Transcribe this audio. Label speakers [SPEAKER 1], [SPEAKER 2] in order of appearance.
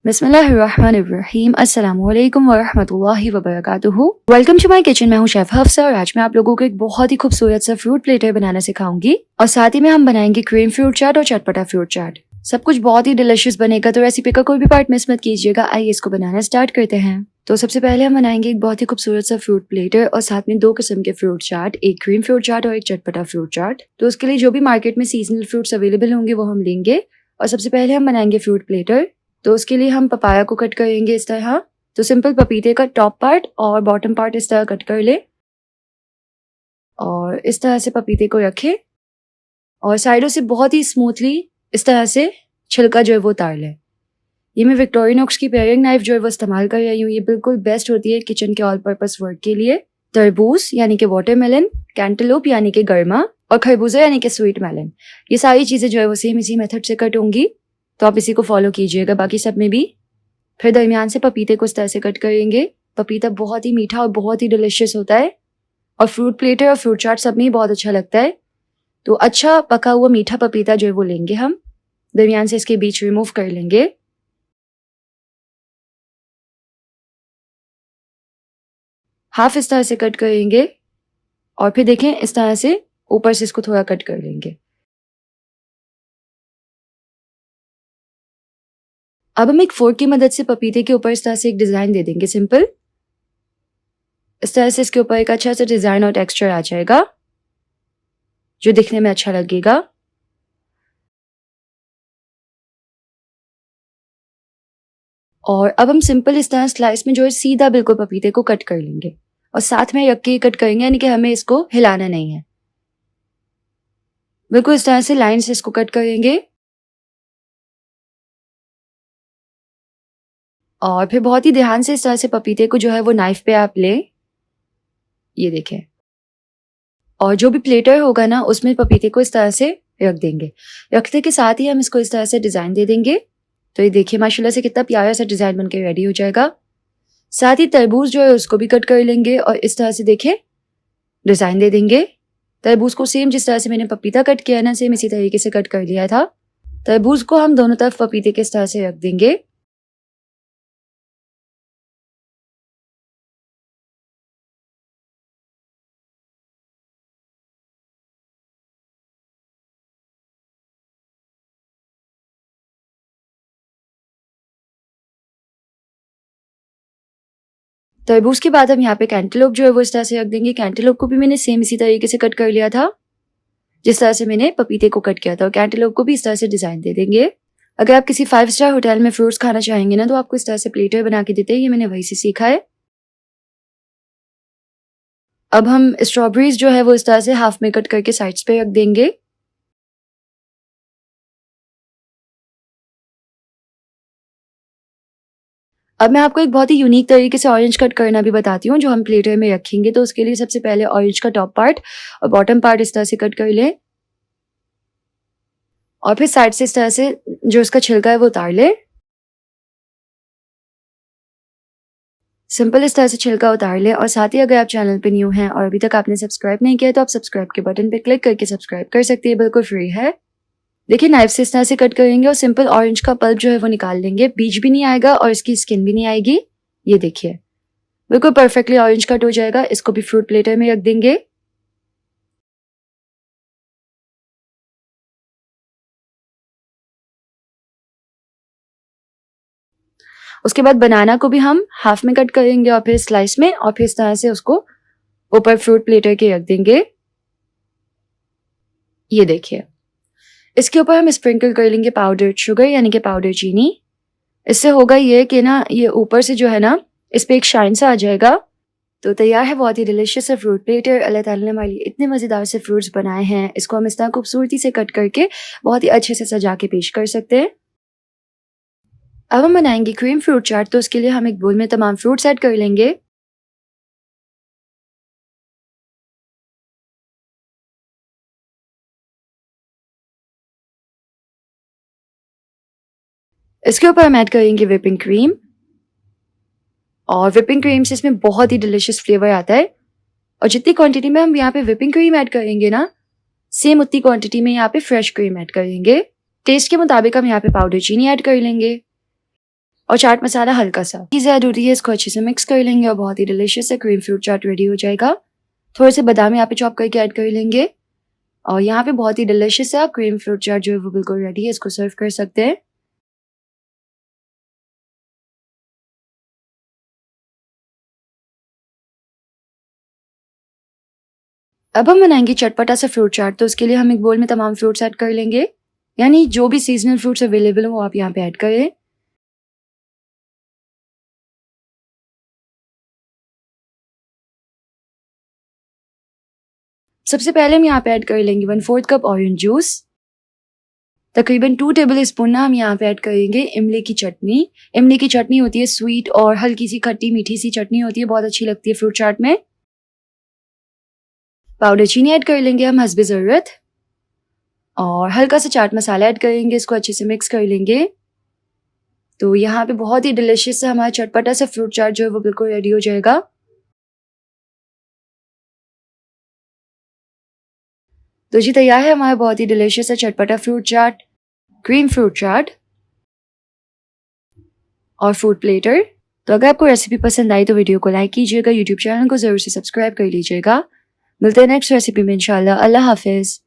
[SPEAKER 1] बिस्मिल्लाहिर्रहमानिर्रहीम अस्सलामुअलैकुम वरहमतुल्लाहि वबरकातुहू। Welcome to my kitchen. मैं हूँ शेफ हफ्सा और आज मैं आप लोगों को एक बहुत ही खूबसूरत सा फ्रूट प्लेटर बनाना सिखाऊंगी और साथ ही में हम बनाएंगे क्रीम फ्रूट चाट और चटपटा फ्रूट चाट। सब कुछ बहुत ही डिलिशियस बनेगा, तो रेसिपी का कोई भी पार्ट मिस मत कीजिएगा। आइए इसको बनाना स्टार्ट करते हैं। तो सबसे पहले हम बनाएंगे एक बहुत ही खूबसूरत सा फ्रूट प्लेटर और साथ में दो किस्म के फ्रूट चाट, एक क्रीम फ्रूट चाट और एक चटपटा फ्रूट चाट। तो उसके लिए जो भी मार्केट में सीजनल फ्रूट्स अवेलेबल होंगे वो हम लेंगे और सबसे पहले हम बनाएंगे फ्रूट प्लेटर। तो उसके लिए हम पपाया को कट करेंगे इस तरह। तो सिंपल पपीते का टॉप पार्ट और बॉटम पार्ट इस तरह कट कर ले और इस तरह से पपीते को रखें और साइडों से बहुत ही स्मूथली इस तरह से छिलका जो है वो उतार लें। ये मैं विक्टोरियनॉक्स की पेयरिंग नाइफ जो है वो इस्तेमाल कर रही हूँ। ये बिल्कुल बेस्ट होती है किचन के ऑल पर्पस वर्क के लिए। तरबूज यानी कि वाटरमेलन, कैंटलोप यानी कि गर्मा और खरबूजा यानी कि स्वीट मेलन, ये सारी चीजें जो है वो सेम इसी मेथड से कट होंगी, तो आप इसी को फॉलो कीजिएगा बाकी सब में भी। फिर दरमियान से पपीते को इस तरह से कट करेंगे। पपीता बहुत ही मीठा और बहुत ही डिलिशियस होता है और फ्रूट प्लेटर और फ्रूट चाट सब में ही बहुत अच्छा लगता है। तो अच्छा पका हुआ मीठा पपीता जो है वो लेंगे हम, दरमियान से इसके बीच रिमूव कर लेंगे। हाफ इस तरह से कट करेंगे और फिर देखें इस तरह से ऊपर से इसको थोड़ा कट कर लेंगे। अब हम एक फोर्क की मदद से पपीते के ऊपर इस तरह से एक डिजाइन दे देंगे सिंपल। इस तरह से इसके ऊपर एक अच्छा सा डिजाइन और टेक्सचर आ जाएगा जो दिखने में अच्छा लगेगा। और अब हम सिंपल इस तरह स्लाइस में जो है सीधा बिल्कुल पपीते को कट कर लेंगे और साथ में रख के कट करेंगे, यानी कि हमें इसको हिलाना नहीं है। बिल्कुल इस तरह से लाइन से इसको कट करेंगे और फिर बहुत ही ध्यान से इस तरह से पपीते को जो है वो नाइफ पे आप ले, ये देखें, और जो भी प्लेटर होगा ना उसमें पपीते को इस तरह से रख देंगे। रखते के साथ ही हम इसको इस तरह से डिजाइन दे देंगे। तो ये देखिए माशाल्लाह से कितना प्यारा सा डिजाइन बनके रेडी हो जाएगा। साथ ही तरबूज जो है उसको भी कट कर लेंगे और इस तरह से देखें डिजाइन दे देंगे। तरबूज को सेम जिस तरह से मैंने पपीता कट किया ना, सेम इसी तरीके से कट कर लिया था। तरबूज को हम दोनों तरफ पपीते के इस तरह से रख देंगे। तरबूज के बाद हम यहाँ पे कैंटेलोप जो है वो इस तरह से रख देंगे। कैंटेलोप को भी मैंने सेम इसी तरीके से कट कर लिया था जिस तरह से मैंने पपीते को कट किया था और कैंटेलोप को भी इस तरह से डिजाइन दे देंगे। अगर आप किसी 5 स्टार होटल में फ्रूट्स खाना चाहेंगे ना तो आपको इस तरह से प्लेटर बना के देते हैं, ये मैंने वहीं से सीखा है। अब हम स्ट्रॉबेरीज जो है वो इस तरह से हाफ में कट करके साइड्स पे रख देंगे। अब मैं आपको एक बहुत ही यूनिक तरीके से ऑरेंज कट करना भी बताती हूँ जो हम प्लेटर में रखेंगे। तो उसके लिए सबसे पहले ऑरेंज का टॉप पार्ट और बॉटम पार्ट इस तरह से कट कर लें और फिर साइड से इस तरह से जो उसका छिलका है वो उतार ले। सिंपल इस तरह से छिलका उतार ले और साथ ही अगर आप चैनल पे न्यू हैं और अभी तक आपने सब्सक्राइब नहीं किया तो आप सब्सक्राइब के बटन पे क्लिक करके सब्सक्राइब कर सकते हैं, बिल्कुल फ्री है। देखिए नाइफ से इस तरह से कट करेंगे और सिंपल ऑरेंज का पल्प जो है वो निकाल लेंगे। बीज भी नहीं आएगा और इसकी स्किन भी नहीं आएगी। ये देखिए बिल्कुल परफेक्टली ऑरेंज कट हो जाएगा। इसको भी फ्रूट प्लेटर में रख देंगे। उसके बाद बनाना को भी हम हाफ में कट करेंगे और फिर स्लाइस में और फिर इस तरह से उसको ऊपर फ्रूट प्लेटर के रख देंगे। ये देखिए इसके ऊपर हम स्प्रिंकल कर लेंगे पाउडर शुगर यानी कि पाउडर चीनी। इससे होगा ये कि ना ये ऊपर से जो है ना इस पे एक शाइन सा आ जाएगा। तो तैयार है बहुत ही डिलिशियस फ्रूट प्लेटर। अल्लाह ताला ने हमारे लिए इतने मज़ेदार से फ्रूट्स बनाए हैं, इसको हम इस तरह खूबसूरती से कट करके बहुत ही अच्छे से सजा के पेश कर सकते हैं। अब हम बनाएंगे क्रीम फ्रूट चाट। तो उसके लिए हम एक बोल में तमाम फ्रूट्स ऐड कर लेंगे। इसके ऊपर हम ऐड करेंगे व्हिपिंग क्रीम और व्हिपिंग क्रीम से इसमें बहुत ही डिलिशियस फ्लेवर आता है। और जितनी क्वांटिटी में हम यहाँ पे व्हिपिंग क्रीम ऐड करेंगे ना, सेम उतनी क्वांटिटी में यहाँ पे फ्रेश क्रीम ऐड करेंगे। टेस्ट के मुताबिक हम यहाँ पे पाउडर चीनी ऐड कर लेंगे और चाट मसाला हल्का सा चीज़ ऐड होती है। इसको अच्छे से मिक्स कर लेंगे और बहुत ही डिलिशियस है क्रीम फ्रूट चाट रेडी हो जाएगा। थोड़े से बादाम यहाँ पे चॉप करके ऐड कर लेंगे और यहाँ पे बहुत ही डिलिशियस है क्रीम फ्रूट चाट जो है वो बिल्कुल रेडी है। इसको सर्व कर सकते हैं। अब हम बनाएंगे चटपटा सा फ्रूट चाट। तो उसके लिए हम एक बोल में तमाम फ्रूट्स ऐड कर लेंगे, यानी जो भी सीजनल फ्रूट्स अवेलेबल हो वो आप यहाँ पे ऐड करें। सबसे पहले हम यहाँ पे ऐड कर लेंगे 1/4 कप ऑरेंज जूस। तकरीबन 2 टेबल स्पून ना हम यहाँ पे ऐड करेंगे इमली की चटनी। इमली की चटनी होती है स्वीट और हल्की सी खट्टी मीठी सी चटनी होती है, बहुत अच्छी लगती है फ्रूट चाट में। पाउडर चीनी ऐड कर लेंगे हम हस्बे ज़रूरत और हल्का सा चाट मसाला ऐड करेंगे। इसको अच्छे से मिक्स कर लेंगे। तो यहाँ पे बहुत ही डिलिशियस सा हमारा चटपटा सा फ्रूट चाट जो है वो बिल्कुल रेडी हो जाएगा। तो जी तैयार है हमारा बहुत ही डिलिशियस सा चटपटा फ्रूट चाट, क्रीम फ्रूट चाट और फूड प्लेटर। तो अगर आपको रेसिपी पसंद आई तो वीडियो को लाइक कीजिएगा, यूट्यूब चैनल को ज़रूर से सब्सक्राइब कर लीजिएगा। मिलते हैं नेक्स्ट रेसिपी में इंशाल्लाह। अल्लाह हाफिज़।